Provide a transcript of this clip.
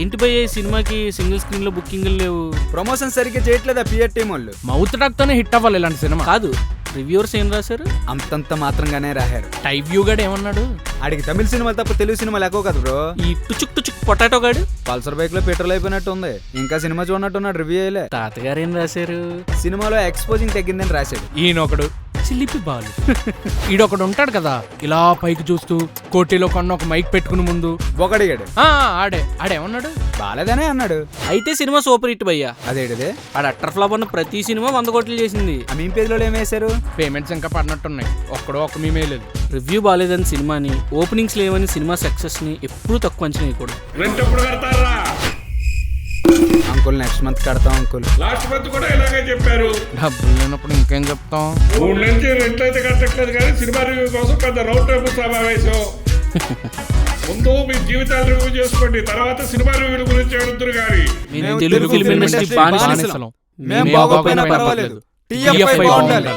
ఏంటి భయ్య ఈ సినిమాకి సింగిల్ స్క్రీన్ లో బుకింగ్ లేవు? ప్రమోషన్ సరిగ్గా చేయట్లేదా పిఆర్ టీం వాళ్ళు? మౌత్ టాక్ తోనే హిట్ అవ్వాలి ఇలాంటి సినిమా. కాదు, రివ్యూవర్స్ ఏం రాశారు? అంతంత మాత్రంగానే రాశారు. టైప్ వ్యూ గడ్ ఏమన్నాడు? ఆడికి తమిళ సినిమాలు తప్ప తెలుగు సినిమాలు ఎక్కువ కదా బ్రో. ఈ టుచుక్ టుచుక్ పొటాటో గాడు పల్సర్ బైక్ లో పెట్రోల్ అయిపోయినట్టు ఉంది, ఇంకా సినిమా చూడనట్టున్నాడు. రివ్యూ అయ్యలే. తాతగారు ఏం రాశారు? సినిమాలో ఎక్స్పోజింగ్ తగ్గిందని రాశాడు. ఈయనొకడు చిలిపి బాలు. ఈడొకడు ఉంటాడు కదా ఇలా పైకి చూస్తూ కోటిలో కొన్న ఒక మైక్ పెట్టుకుని ముందు ఒకడిగాడు. ఆడేమన్నాడు? బాలేదనే అన్నాడు. అయితే సినిమా సూపర్ హిట్ భయ్యా. అదేంటిదే? ఆడ అట్టర్ ఫ్లాప్ అన్న ప్రతి సినిమా 100 కోట్లు చేసింది. ఆ మీమ్ పేజ్ లో ఏమేశారు? పేమెంట్స్ ఇంకా పడినట్టున్నాయి, ఒక్కడో ఒక్క మీమే లేదు. రివ్యూ బాలేదని సినిమాని, ఓపెనింగ్స్ లేవని సినిమా సక్సెస్ ని ఎప్పుడూ తక్కువ అంచనా వేయకూడదు. అంకుల్ నెక్స్ట్ మంత్ కడతాం అంకుల్. లాస్ట్ మంత్ కూడా ఇలాగే చెప్పారు. డబ్బులు లేనప్పుడు ఇంకేం చెప్తాం. 3 నుంచి రెంట్ అయితే కట్టట్లేదు కానీ సినిమా రివ్యూ కోసం పెద్ద రౌండ్ టేబుల్ సమావేశం. ముందు మీ జీవితాలు రివ్యూ చేసుకోండి, తర్వాత సినిమా రివ్యూల గురించి అడుగుతారు. కానీ తెలుగు ఫిల్మ్ ఇండస్ట్రీ బానిసలం. మేము బాగోపోయినా పర్వాలేదు, TFI బాగుండాలి.